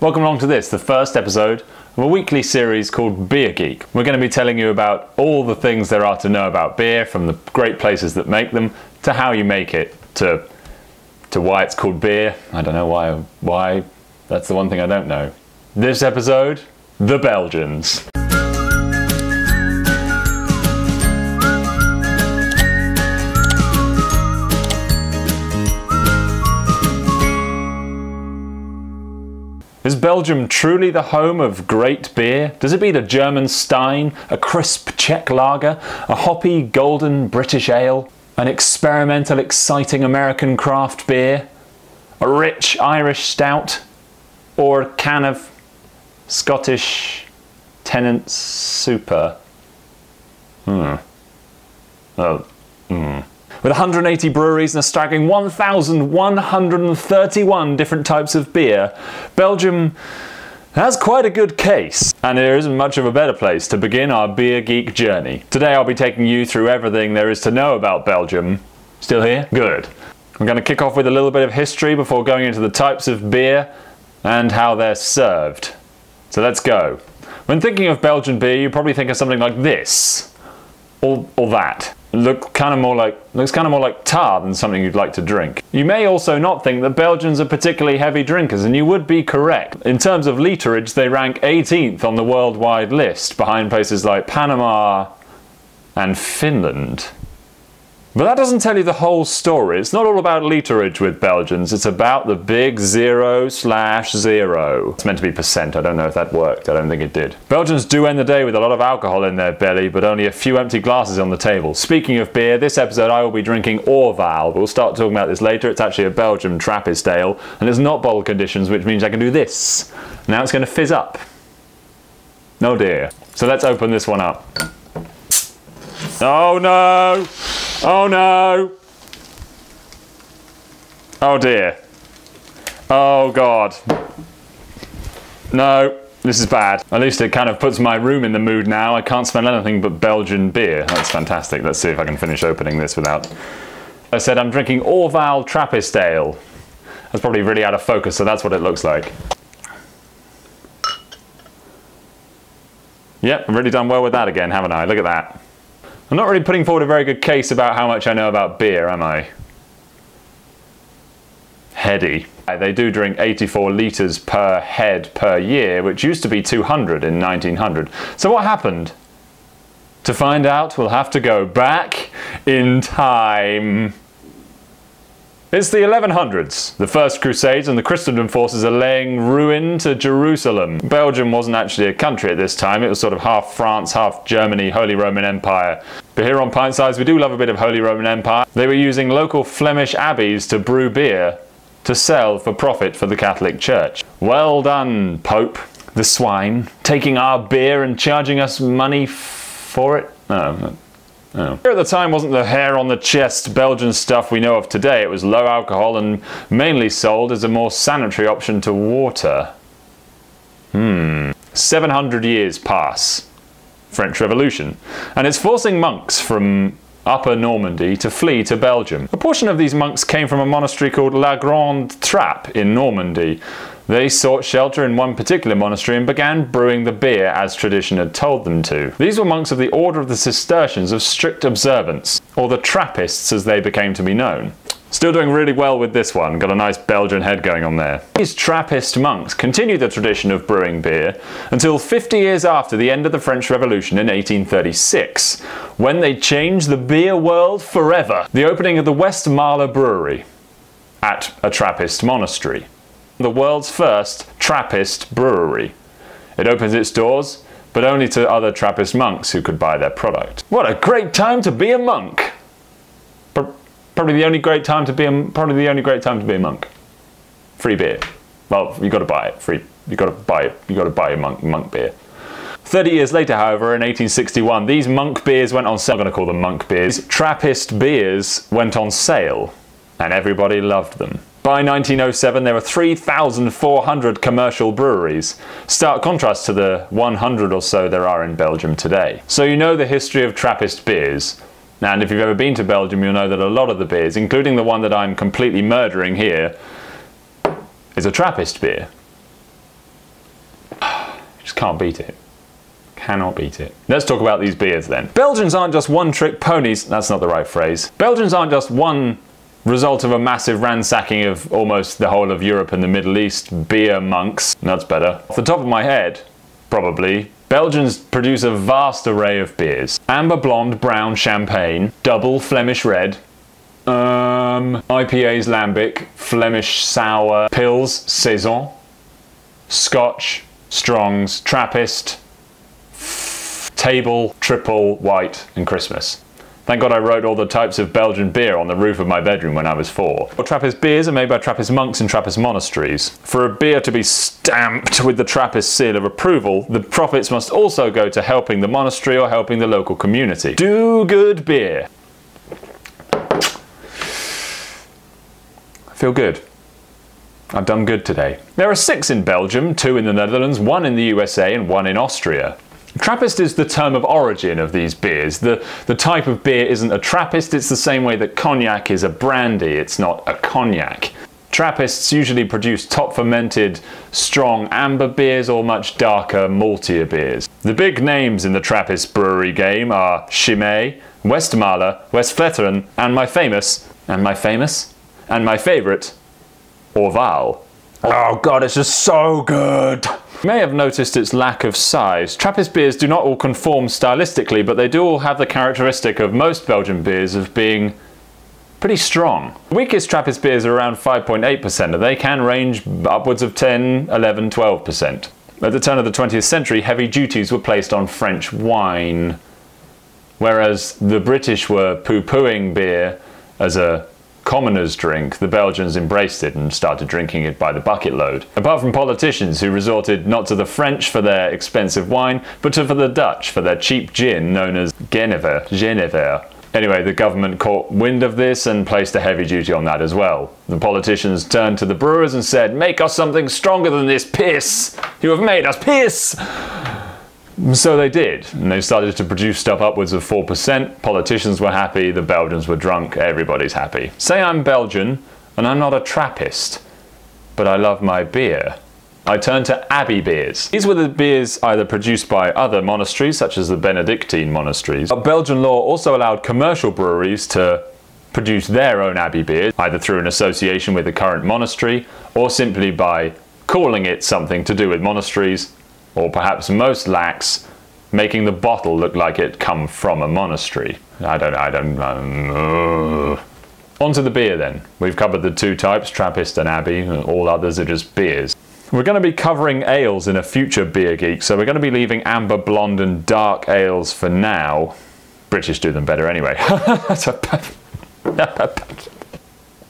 Welcome along to this, the first episode of a weekly series called Beer Geek. We're going to be telling you about all the things there are to know about beer, from the great places that make them, to how you make it, to why it's called beer. I don't know why. That's the one thing I don't know. This episode, the Belgians. Is Belgium truly the home of great beer? Does it beat a German Stein, a crisp Czech lager, a hoppy golden British ale, an experimental exciting American craft beer, a rich Irish stout, or a can of Scottish Tennant Super? With 180 breweries and a staggering 1,131 different types of beer, Belgium has quite a good case. And there isn't much of a better place to begin our Beer Geek journey. Today I'll be taking you through everything there is to know about Belgium. Still here? Good. I'm going to kick off with a little bit of history before going into the types of beer and how they're served. So let's go. When thinking of Belgian beer, you probably think of something like this, or that. Looks kind of more like tar than something you'd like to drink. You may also not think that Belgians are particularly heavy drinkers, and you would be correct. In terms of literage, they rank 18th on the worldwide list, behind places like Panama and Finland. But that doesn't tell you the whole story. It's not all about literage with Belgians, it's about the big 0/0. It's meant to be percent, I don't know if that worked, I don't think it did. Belgians do end the day with a lot of alcohol in their belly, but only a few empty glasses on the table. Speaking of beer, this episode I will be drinking Orval. We'll start talking about this later. It's actually a Belgian Trappist ale, and it's not bottle conditions, which means I can do this. Now it's going to fizz up. Oh dear. So let's open this one up. Oh no! Oh no! Oh dear. Oh god. No, this is bad. At least it kind of puts my room in the mood now. I can't smell anything but Belgian beer. That's fantastic. Let's see if I can finish opening this without... I said I'm drinking Orval Trappist ale. That's probably really out of focus, so that's what it looks like. Yep, I've really done well with that again, haven't I? Look at that. I'm not really putting forward a very good case about how much I know about beer, am I? Heady. They do drink 84 litres per head per year, which used to be 200 in 1900. So what happened? To find out, we'll have to go back in time. It's the 1100s. The first Crusades and the Christendom forces are laying ruin to Jerusalem. Belgium wasn't actually a country at this time. It was sort of half France, half Germany, Holy Roman Empire. But here on Pint Size we do love a bit of Holy Roman Empire. They were using local Flemish abbeys to brew beer to sell for profit for the Catholic Church. Well done, Pope. The swine. Taking our beer and charging us money for it? No. Oh. Beer at the time wasn't the hair on the chest Belgian stuff we know of today. It was low alcohol and mainly sold as a more sanitary option to water. 700 years pass. French Revolution. And it's forcing monks from Upper Normandy to flee to Belgium. A portion of these monks came from a monastery called La Grande Trappe in Normandy. They sought shelter in one particular monastery and began brewing the beer as tradition had told them to. These were monks of the Order of the Cistercians of strict observance, or the Trappists as they became to be known. Still doing really well with this one, got a nice Belgian head going on there. These Trappist monks continued the tradition of brewing beer until 50 years after the end of the French Revolution in 1836, when they changed the beer world forever. The opening of the West Marla Brewery at a Trappist monastery. The world's first Trappist brewery. It opens its doors, but only to other Trappist monks who could buy their product. What a great time to be a monk! Probably the only great time to be a monk. Free beer. Well, you got to buy it. Free. You got to buy it. You got to buy a monk beer. 30 years later, however, in 1861, these monk beers went on sale. I'm going to call them monk beers. Trappist beers went on sale, and everybody loved them. By 1907, there were 3,400 commercial breweries. Stark contrast to the 100 or so there are in Belgium today. So you know the history of Trappist beers. And if you've ever been to Belgium, you'll know that a lot of the beers, including the one that I'm completely murdering here, is a Trappist beer. Just can't beat it. Cannot beat it. Let's talk about these beers then. Belgians aren't just one-trick ponies. That's not the right phrase. Belgians aren't just one result of a massive ransacking of almost the whole of Europe and the Middle East beer monks. That's better. Off the top of my head, probably, Belgians produce a vast array of beers. Amber blonde, brown, champagne, double Flemish red, IPAs lambic, Flemish sour, pils, saison, Scotch, strongs, Trappist, table, triple, white, and Christmas. Thank God I wrote all the types of Belgian beer on the roof of my bedroom when I was 4. Trappist beers are made by Trappist monks in Trappist monasteries. For a beer to be stamped with the Trappist seal of approval, the profits must also go to helping the monastery or helping the local community. Do good beer. I feel good. I've done good today. There are 6 in Belgium, 2 in the Netherlands, 1 in the USA and 1 in Austria. Trappist is the term of origin of these beers. The type of beer isn't a Trappist, it's the same way that cognac is a brandy, it's not a cognac. Trappists usually produce top fermented, strong amber beers or much darker, maltier beers. The big names in the Trappist brewery game are Chimay, West Marla, West Flickr, and my favourite, Orval. Oh god, it's just so good! You may have noticed its lack of size. Trappist beers do not all conform stylistically, but they do all have the characteristic of most Belgian beers of being pretty strong. The weakest Trappist beers are around 5.8%, and they can range upwards of 10, 11, 12%. At the turn of the 20th century, heavy duties were placed on French wine, whereas the British were poo-pooing beer as a commoner's drink. The Belgians embraced it and started drinking it by the bucket load. Apart from politicians who resorted not to the French for their expensive wine, but to the Dutch for their cheap gin known as Genever. Anyway, the government caught wind of this and placed a heavy duty on that as well. The politicians turned to the brewers and said, "Make us something stronger than this piss! You have made us piss!" So they did, and they started to produce stuff upwards of 4%. Politicians were happy, the Belgians were drunk, everybody's happy. Say I'm Belgian, and I'm not a Trappist, but I love my beer. I turn to Abbey Beers. These were the beers either produced by other monasteries, such as the Benedictine monasteries. But Belgian law also allowed commercial breweries to produce their own Abbey beers, either through an association with the current monastery, or simply by calling it something to do with monasteries, or perhaps most lax, making the bottle look like it come from a monastery. I don't know. On to the beer then. We've covered the 2 types, Trappist and Abbey, and all others are just beers. We're going to be covering ales in a future Beer Geek, so we're going to be leaving amber, blonde and dark ales for now. British do them better anyway. We're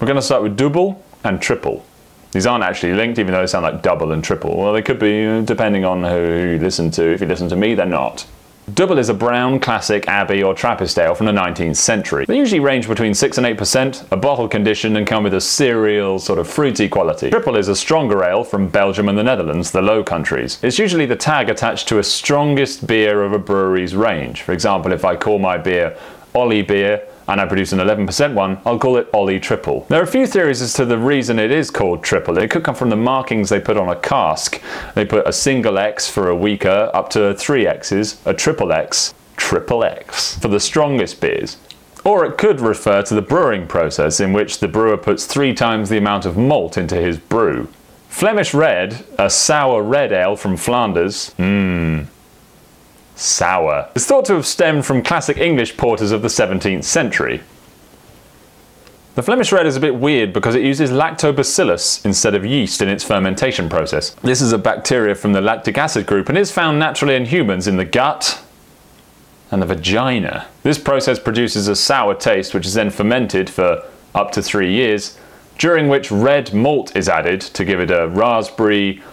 going to start with double and triple. These aren't actually linked, even though they sound like double and triple. Well, they could be, depending on who you listen to. If you listen to me, they're not. Double is a brown, classic Abbey or Trappist ale from the 19th century. They usually range between 6 and 8%, are bottle conditioned and come with a cereal, sort of fruity quality. Triple is a stronger ale from Belgium and the Netherlands, the Low Countries. It's usually the tag attached to a strongest beer of a brewery's range. For example, if I call my beer Ollie Beer, and I produce an 11% one, I'll call it Ollie Triple. There are a few theories as to the reason it is called triple. It could come from the markings they put on a cask. They put a single X for a weaker, up to 3 X's, a triple X for the strongest beers. Or it could refer to the brewing process in which the brewer puts 3 times the amount of malt into his brew. Flemish Red, a sour red ale from Flanders, sour. It's thought to have stemmed from classic English porters of the 17th century. The Flemish Red is a bit weird because it uses lactobacillus instead of yeast in its fermentation process. This is a bacteria from the lactic acid group and is found naturally in humans in the gut and the vagina. This process produces a sour taste which is then fermented for up to 3 years, during which red malt is added to give it a raspberry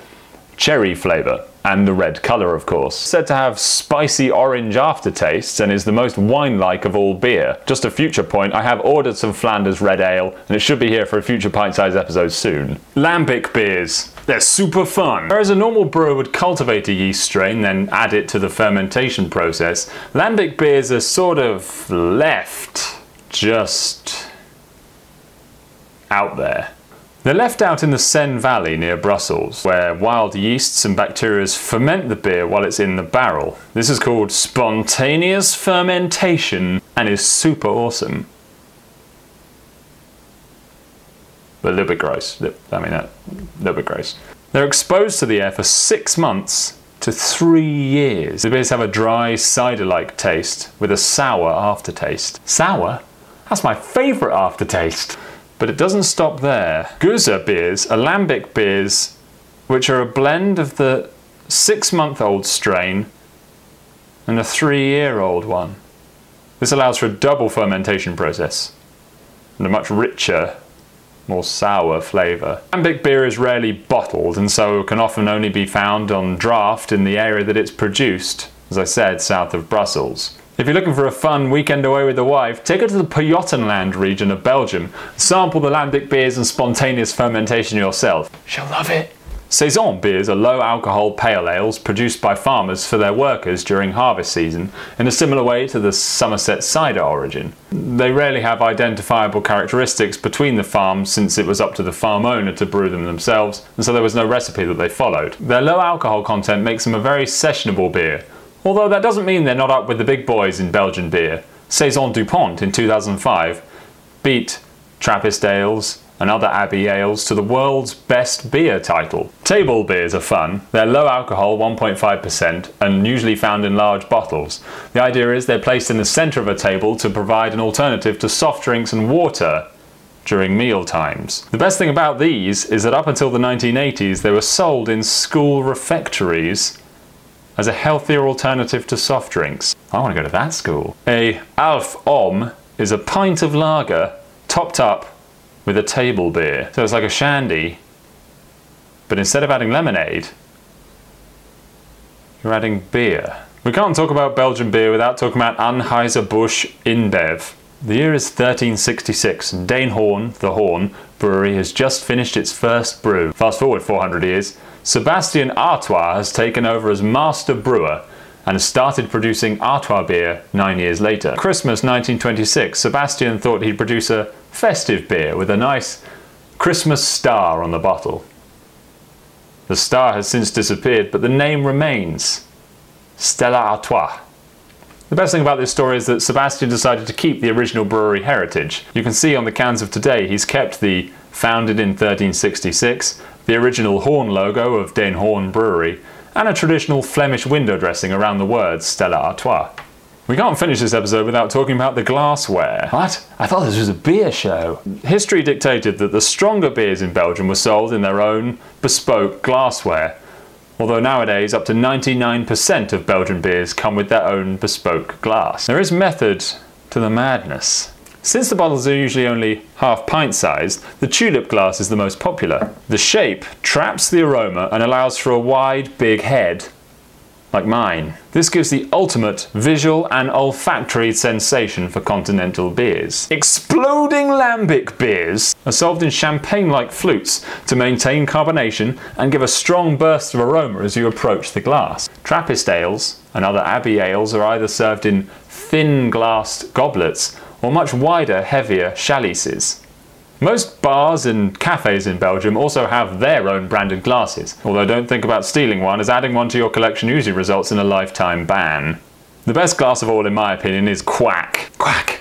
cherry flavour. And the red colour, of course. Said to have spicy orange aftertastes and is the most wine-like of all beer. Just a future point, I have ordered some Flanders Red Ale and it should be here for a future pint-sized episode soon. Lambic Beers. They're super fun. Whereas a normal brewer would cultivate a yeast strain, then add it to the fermentation process, Lambic Beers are sort of left just out there. They're left out in the Seine Valley near Brussels, where wild yeasts and bacteria ferment the beer while it's in the barrel. This is called spontaneous fermentation and is super awesome. But a little bit gross. A little bit gross. They're exposed to the air for 6 months to 3 years. The beers have a dry, cider-like taste with a sour aftertaste. Sour? That's my favourite aftertaste. But it doesn't stop there. Geuze beers are Lambic beers, which are a blend of the 6-month-old strain and a 3-year-old one. This allows for a double fermentation process and a much richer, more sour flavour. Lambic beer is rarely bottled and so can often only be found on draft in the area that it's produced, as I said, south of Brussels. If you're looking for a fun weekend away with the wife, take her to the Pajottenland region of Belgium, sample the Lambic beers and spontaneous fermentation yourself. She'll love it. Saison beers are low-alcohol pale ales produced by farmers for their workers during harvest season, in a similar way to the Somerset cider origin. They rarely have identifiable characteristics between the farms since it was up to the farm owner to brew them themselves, and so there was no recipe that they followed. Their low alcohol content makes them a very sessionable beer, although that doesn't mean they're not up with the big boys in Belgian beer. Saison Dupont in 2005 beat Trappist ales and other Abbey ales to the world's best beer title. Table beers are fun. They're low alcohol, 1.5%, and usually found in large bottles. The idea is they're placed in the centre of a table to provide an alternative to soft drinks and water during meal times. The best thing about these is that up until the 1980s they were sold in school refectories as a healthier alternative to soft drinks. I want to go to that school. A Alf Om is a pint of lager topped up with a table beer. So it's like a shandy, but instead of adding lemonade, you're adding beer. We can't talk about Belgian beer without talking about Anheuser-Busch InBev. The year is 1366 and Dane Horn, the Horn, Brewery has just finished its first brew. Fast forward 400 years, Sebastian Artois has taken over as master brewer and has started producing Artois beer 9 years later. Christmas 1926, Sebastian thought he'd produce a festive beer with a nice Christmas star on the bottle. The star has since disappeared, but the name remains, Stella Artois. The best thing about this story is that Sebastian decided to keep the original brewery heritage. You can see on the cans of today he's kept the founded in 1366, the original horn logo of Den Horn Brewery, and a traditional Flemish window dressing around the words Stella Artois. We can't finish this episode without talking about the glassware. What? I thought this was a beer show. History dictated that the stronger beers in Belgium were sold in their own bespoke glassware, although nowadays up to 99% of Belgian beers come with their own bespoke glass. There is method to the madness. Since the bottles are usually only half pint sized, the Tulip Glass is the most popular. The shape traps the aroma and allows for a wide, big head, like mine. This gives the ultimate visual and olfactory sensation for continental beers. Exploding Lambic beers are solved in champagne-like flutes to maintain carbonation and give a strong burst of aroma as you approach the glass. Trappist ales and other Abbey ales are either served in thin glassed goblets or much wider, heavier chalices. Most bars and cafes in Belgium also have their own branded glasses, although don't think about stealing one, as adding one to your collection usually results in a lifetime ban. The best glass of all, in my opinion, is Quack. Quack!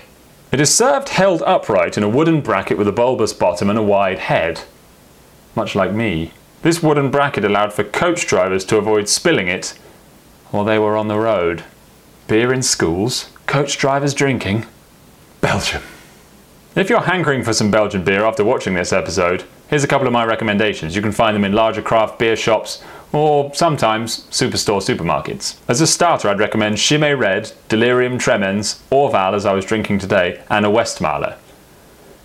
It is served held upright in a wooden bracket with a bulbous bottom and a wide head, much like me. This wooden bracket allowed for coach drivers to avoid spilling it while they were on the road. Beer in schools, coach drivers drinking, Belgium. If you're hankering for some Belgian beer after watching this episode, here's a couple of my recommendations. You can find them in larger craft beer shops or sometimes superstore supermarkets. As a starter, I'd recommend Chimay Red, Delirium Tremens, Orval as I was drinking today, and a Westmaler.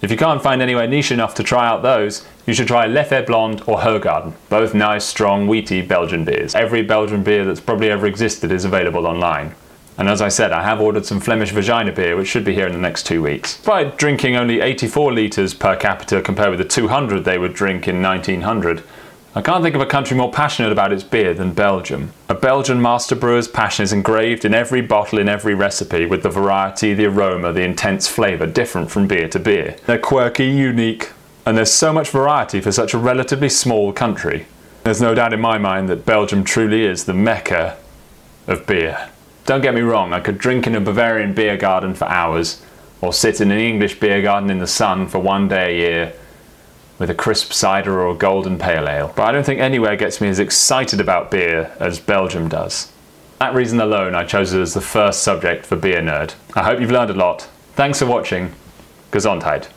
If you can't find anywhere niche enough to try out those, you should try L'Effet Blonde or Hoegaarden, both nice, strong, wheaty Belgian beers. Every Belgian beer that's probably ever existed is available online. And as I said, I have ordered some Flemish Vagina beer, which should be here in the next 2 weeks. Despite drinking only 84 litres per capita compared with the 200 they would drink in 1900, I can't think of a country more passionate about its beer than Belgium. A Belgian master brewer's passion is engraved in every bottle, in every recipe, with the variety, the aroma, the intense flavour, different from beer to beer. They're quirky, unique, And there's so much variety for such a relatively small country. There's no doubt in my mind that Belgium truly is the Mecca of beer. Don't get me wrong, I could drink in a Bavarian beer garden for hours, or sit in an English beer garden in the sun for one day a year with a crisp cider or a golden pale ale. But I don't think anywhere gets me as excited about beer as Belgium does. For that reason alone, I chose it as the first subject for Beer Nerd. I hope you've learned a lot. Thanks for watching. Gesundheit.